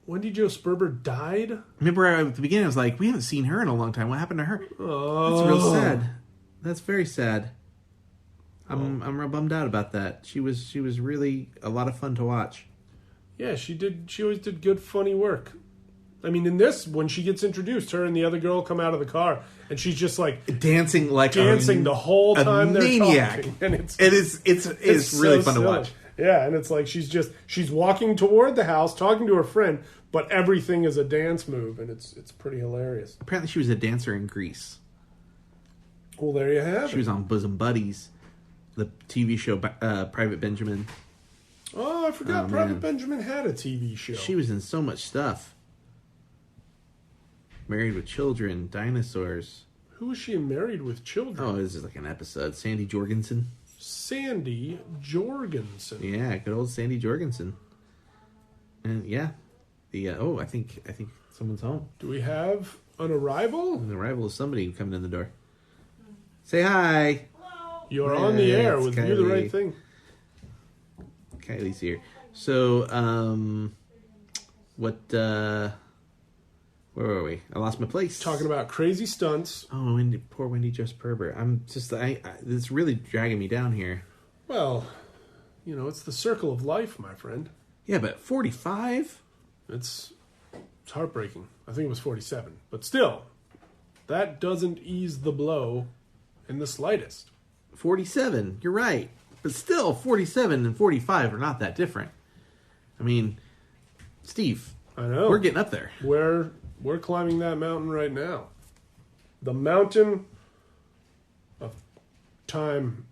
Wendy Jo Sperber died. Remember at the beginning, I was like, "We haven't seen her in a long time. What happened to her?" Oh, that's real sad. That's very sad. I'm real bummed out about that. She was really a lot of fun to watch. Yeah, she did. She always did good, funny work. I mean, in this, when she gets introduced, her and the other girl come out of the car, and she's just like dancing the whole time they're maniac. talking, and it's really so fun to watch. Yeah, and it's like she's walking toward the house, talking to her friend, but everything is a dance move, and it's pretty hilarious. Apparently, she was a dancer in Greece. Well, there you have it. She was on Bosom Buddies, the TV show Private Benjamin. Oh, I forgot Private Benjamin had a TV show. She was in so much stuff. Married with Children, Dinosaurs. Who was she in Married with Children? Oh, this is like an episode. Sandy Jorgensen. Sandy Jorgensen. Yeah, good old Sandy Jorgensen. And yeah, I think someone's home. Do we have an arrival? An arrival is somebody coming in the door. Say hi. Hello. You're on the air with Kylie. You the Right Thing. Kylie's here. So, where were we? I lost my place. Talking about crazy stunts. Oh, poor Wendy Jo Sperber. I'm just, it's really dragging me down here. Well, it's the circle of life, my friend. Yeah, but 45? It's heartbreaking. I think it was 47. But still, that doesn't ease the blow in the slightest. 47, you're right. But still, 47 and 45 are not that different. I mean, Steve, I know. We're getting up there. We're climbing that mountain right now. The mountain of time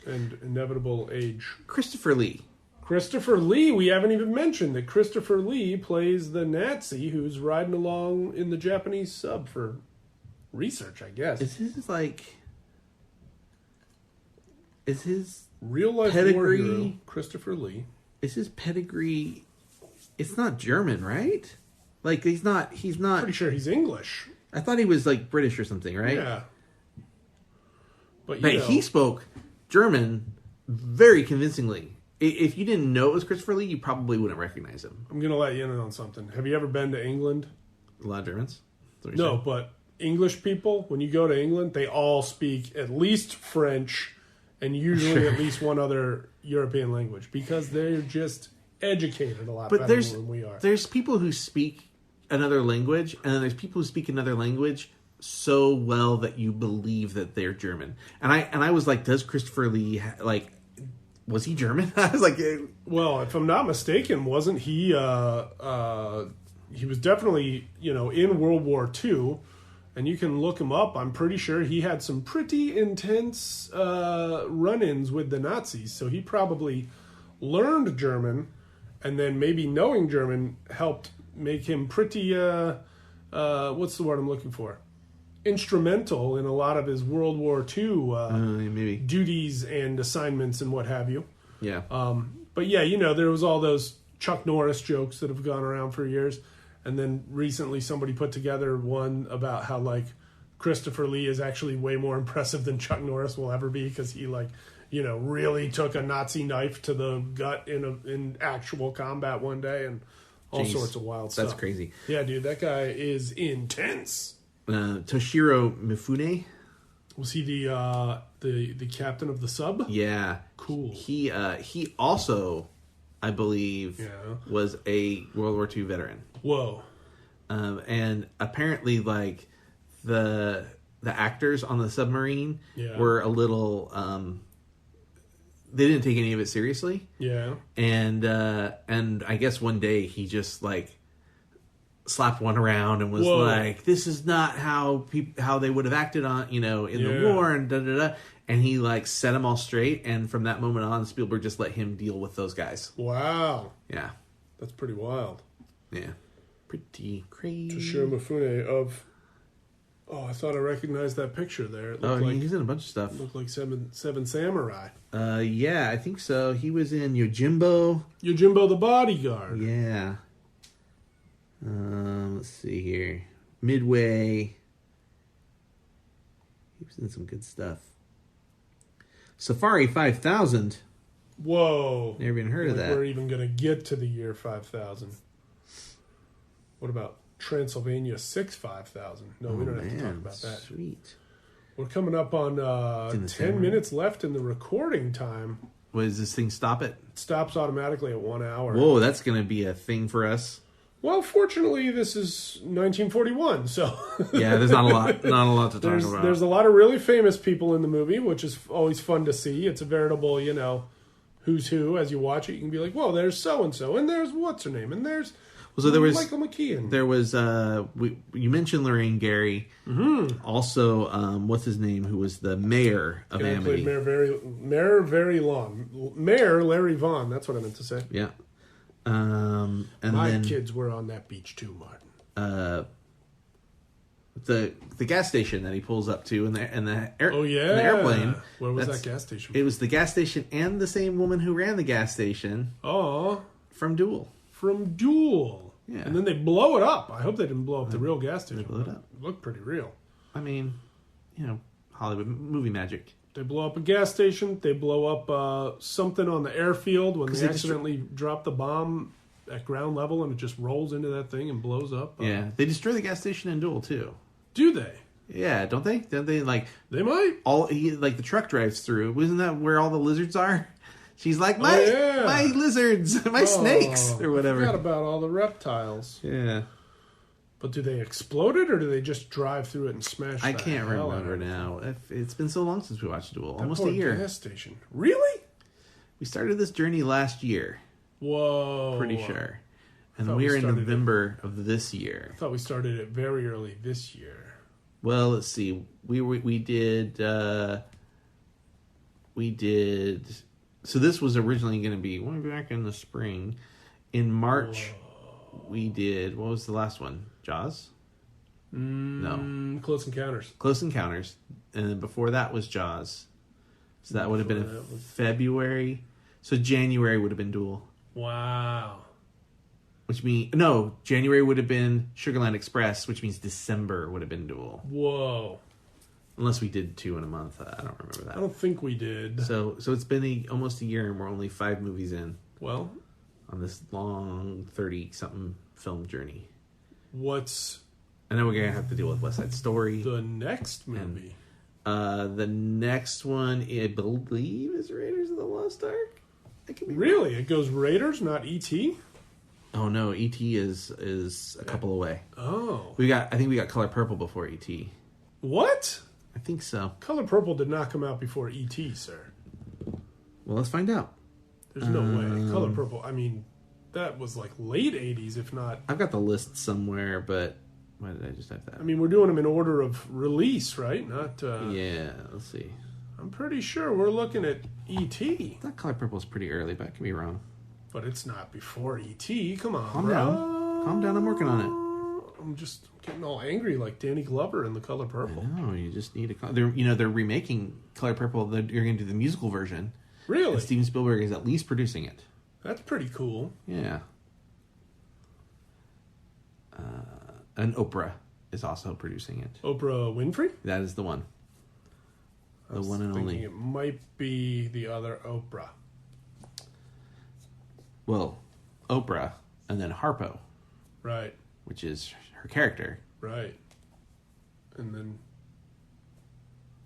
and inevitable age. Christopher Lee. Christopher Lee, we haven't even mentioned that Christopher Lee plays the Nazi who's riding along in the Japanese sub for research, I guess. Is his real life pedigree war hero, Christopher Lee? Is his pedigree? It's not German, right? Like he's not. Pretty sure he's English. I thought he was like British or something, right? Yeah. But he spoke German very convincingly. If you didn't know it was Christopher Lee, you probably wouldn't recognize him. I'm gonna let you in on something. Have you ever been to England? A lot of Germans? No, but English people, when you go to England, they all speak at least French and usually at least one other European language because they're just educated a lot better than we are. There's people who speak another language, and then there's people who speak another language so well that you believe that they're German. And I was like, does Christopher Lee was he German? I was like, well, if I'm not mistaken, wasn't he? He was definitely in World War II, and you can look him up. I'm pretty sure he had some pretty intense run-ins with the Nazis, so he probably learned German, and then maybe knowing German helped make him pretty. What's the word I'm looking for? Instrumental in a lot of his World War II duties and assignments and what have you. Yeah. But yeah, there was all those Chuck Norris jokes that have gone around for years. And then recently somebody put together one about how Christopher Lee is actually way more impressive than Chuck Norris will ever be because he really took a Nazi knife to the gut in actual combat one day and all sorts of wild stuff. That's crazy. Yeah, dude, that guy is intense. Toshiro Mifune. Was he the captain of the sub? Yeah. Cool. He also, I believe, was a World War II veteran. Whoa. And apparently, the actors on the submarine were a little. They didn't take any of it seriously. Yeah. And I guess one day he just slapped one around and was like, "This is not how they would have acted on in the war," and da da da. And he set them all straight. And from that moment on, Spielberg just let him deal with those guys. Wow. Yeah, that's pretty wild. Yeah, pretty crazy. Toshiro Mifune of. Oh, I thought I recognized that picture there. It looked he's in a bunch of stuff. Looked like Seven Samurai. Yeah, I think so. He was in Yojimbo. Yojimbo the Bodyguard. Yeah. Let's see here. Midway. He was in some good stuff. Safari 5000. Whoa. Never even heard of that. We're even going to get to the year 5000. What about Transylvania 5000? No, we don't have to talk about that. Sweet. We're coming up on 10 minutes left in the recording time. What, does this thing stop it? It stops automatically at 1 hour. Whoa, that's going to be a thing for us. Well, fortunately, this is 1941, so... Yeah, there's not a lot to talk about. There's a lot of really famous people in the movie, which is always fun to see. It's a veritable, who's who. As you watch it, you can be like, whoa, there's so-and-so, and there's what's-her-name, and there's there was Michael McKean. There was, you mentioned Lorraine Gary. Mm-hmm. Also, what's his name, who was the mayor of Amity. Mayor Larry Vaughn, that's what I meant to say. Yeah. And my kids were on that beach too, Martin. The gas station that he pulls up to in the the airplane. Where was that gas station? It was the gas station and the same woman who ran the gas station. Oh, from Duel. Yeah. And then they blow it up. I hope they didn't blow up the real gas station. They blew it up. It looked pretty real. I mean, Hollywood movie magic. They blow up a gas station. They blow up something on the airfield when they accidentally drop the bomb at ground level and it just rolls into that thing and blows up. Yeah, they destroy the gas station in Duel too. Do they? Yeah, don't they? Don't they like? They might. The truck drives through. Isn't that where all the lizards are? She's like, my lizards, my snakes, or whatever. I forgot about all the reptiles. Yeah. But do they explode it, or do they just drive through it and smash it? I can't remember now. It's been so long since we watched Duel. Almost a year. Gas station. Really? We started this journey last year. Whoa. Pretty sure. And we were in November of this year. I thought we started it very early this year. Well, let's see. We did... So this was originally going to be back in the spring. In March, we did... What was the last one? Jaws? No. Close Encounters. Close Encounters. And then before that was Jaws. So that would have been in February. So January would have been Duel. Wow. Which means... No, January would have been Sugarland Express, which means December would have been Duel. Whoa. Unless we did 2 in a month. I don't remember that. I don't think we did. So it's been almost a year and we're only 5 movies in. Well... On this long 30-something film journey. And then we're going to have to deal with West Side Story. The next movie. And, the next one, I believe, is Raiders of the Lost Ark. Really? Wrong. It goes Raiders, not E.T.? Oh, no. E.T. is a couple away. Oh. I think we got Color Purple before E.T. What? I think so. Color Purple did not come out before E.T., sir. Well, let's find out. There's no way. Color Purple, I mean, that was like late 80s, if not... I've got the list somewhere, but why did I just type that? I mean, we're doing them in order of release, right? Not... Yeah, let's see. I'm pretty sure we're looking at E.T. I thought Color Purple's pretty early, but I could be wrong. But it's not before E.T. Come on, Calm down. Calm down, I'm working on it. I'm just getting all angry like Danny Glover in The Color Purple. No, you just need to... They're remaking Color Purple. You're going to do the musical version. Really? And Steven Spielberg is at least producing it. That's pretty cool. Yeah. And Oprah is also producing it. Oprah Winfrey? That is the one. The one and only. It might be the other Oprah. Well, Oprah and then Harpo. Right. Which is her character. Right. And then...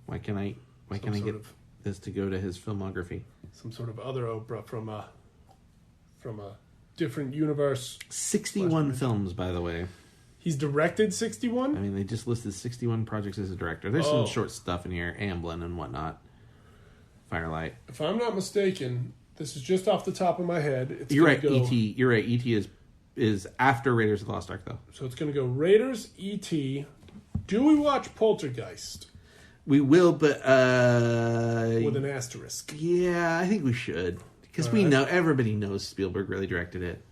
Why can I get this to go to his filmography? Some sort of other Oprah from a different universe. 61 films, by the way. He's directed 61? I mean, they just listed 61 projects as a director. There's some short stuff in here, Amblin and whatnot. Firelight. If I'm not mistaken, this is just off the top of my head. You're right, E.T. You're right, E.T. is after Raiders of the Lost Ark, though. So it's going to go Raiders, E.T. Do we watch Poltergeist? We will, but... with an asterisk. Yeah, I think we should. Because everybody knows Spielberg really directed it.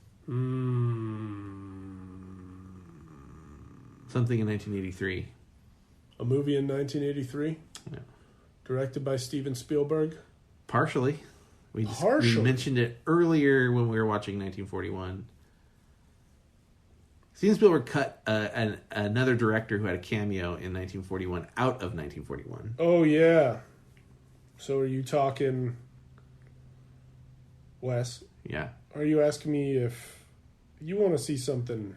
Something in 1983. A movie in 1983? Yeah. Directed by Steven Spielberg? Partially. We mentioned it earlier when we were watching 1941. Steven Spielberg cut another director who had a cameo in 1941 out of 1941. Oh, yeah. So are you talking... Wes? Yeah. Are you asking me if you want to see something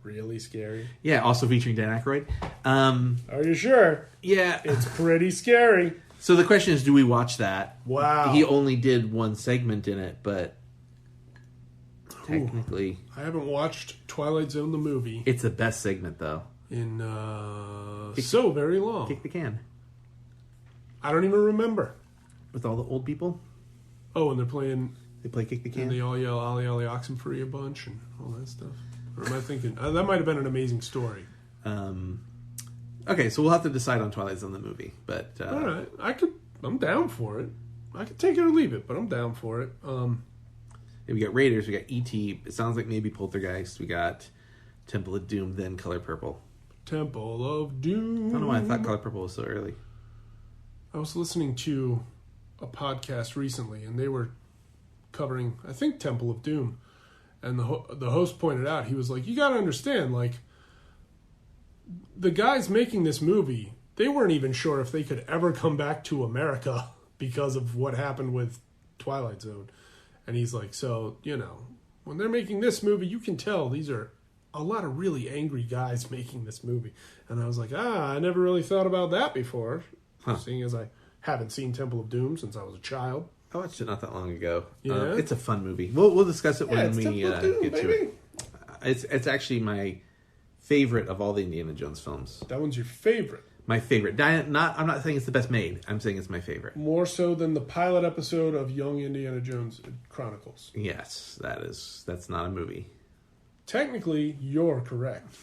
really scary? Yeah, also featuring Dan Aykroyd. Are you sure? Yeah. It's pretty scary. So the question is, do we watch that? Wow. He only did one segment in it, but technically... I haven't watched Twilight Zone the movie. It's the best segment, though. In so very long. Kick the can. I don't even remember. With all the old people? Oh, and they're playing... They play Kick the Can? And they all yell Ollie Ollie Oxenfree a bunch and all that stuff. Or am I thinking... that might have been an amazing story. Okay, so we'll have to decide on Twilight Zone the movie. But all right. I'm down for it. I could take it or leave it, but I'm down for it. We got Raiders, we got E.T., it sounds like maybe Poltergeist, we got Temple of Doom, then Color Purple. Temple of Doom. I don't know why I thought Color Purple was so early. I was listening to a podcast recently, and they were covering, I think, Temple of Doom. And the host pointed out, he was like, you got to understand, like, the guys making this movie, they weren't even sure if they could ever come back to America because of what happened with Twilight Zone. And he's like, so, when they're making this movie, you can tell these are a lot of really angry guys making this movie. And I was like, I never really thought about that before, seeing as I haven't seen Temple of Doom since I was a child. I watched it not that long ago. Yeah. It's a fun movie. We'll discuss it when we get Doom, to it. It's actually my favorite of all the Indiana Jones films. That one's your favorite. My favorite. I'm not saying it's the best made. I'm saying it's my favorite. More so than the pilot episode of Young Indiana Jones Chronicles. Yes, that's not a movie. Technically, you're correct.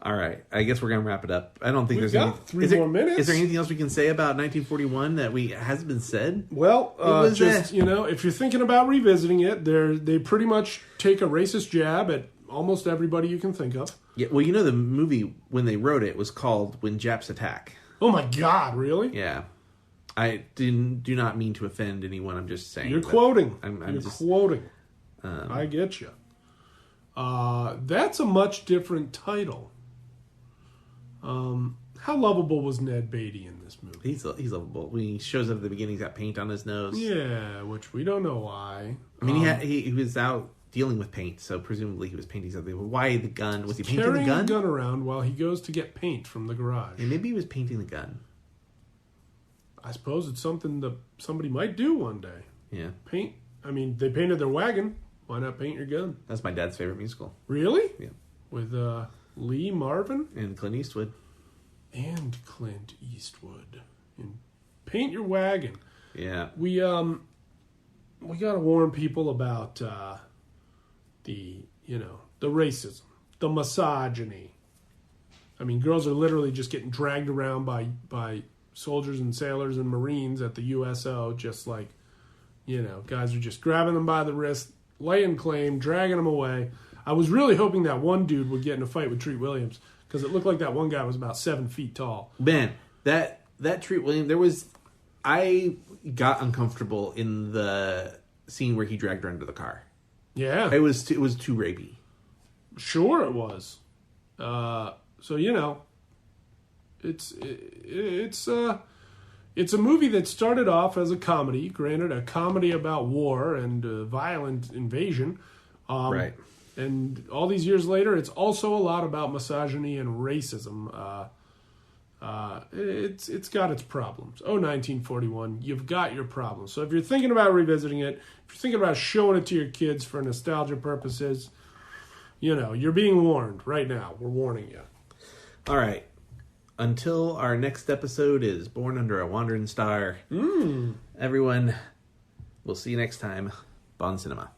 All right, I guess we're gonna wrap it up. I don't think We've got 3 more minutes. Is there anything else we can say about 1941 that hasn't been said? Well, if you're thinking about revisiting it, they pretty much take a racist jab at almost everybody you can think of. Yeah, well, the movie when they wrote it was called "When Japs Attack." Oh my God! Really? Yeah, I do not mean to offend anyone. I'm just saying you're quoting. I'm just quoting. I get you. That's a much different title. How lovable was Ned Beatty in this movie? He's lovable. When he shows up at the beginning, he's got paint on his nose. Yeah, which we don't know why. I mean, he was out dealing with paint, so presumably he was painting something. Why the gun? Was he painting the gun? Carrying the gun around while he goes to get paint from the garage. And maybe he was painting the gun. I suppose it's something that somebody might do one day. Yeah. Paint. I mean, they painted their wagon. Why not paint your gun? That's my dad's favorite musical. Really? Yeah. With Lee Marvin? And Clint Eastwood. And Clint Eastwood. And Paint Your Wagon. Yeah. We got to warn people about the racism, the misogyny. I mean, girls are literally just getting dragged around by soldiers and sailors and Marines at the USO, just like, guys are just grabbing them by the wrist, laying claim, dragging them away. I was really hoping that one dude would get in a fight with Treat Williams, because it looked like that one guy was about 7 feet tall. Man, that Treat Williams, I got uncomfortable in the scene where he dragged her into the car. Yeah. It was too rapey. Sure it was. It's a movie that started off as a comedy, granted a comedy about war and violent invasion. Right. And all these years later, it's also a lot about misogyny and racism. It's got its problems. 1941, you've got your problems. So if you're thinking about revisiting it, if you're thinking about showing it to your kids for nostalgia purposes, you're being warned right now. We're warning you. All right. Until our next episode is Born Under a Wandering Star. Everyone, we'll see you next time. Bon Cinema.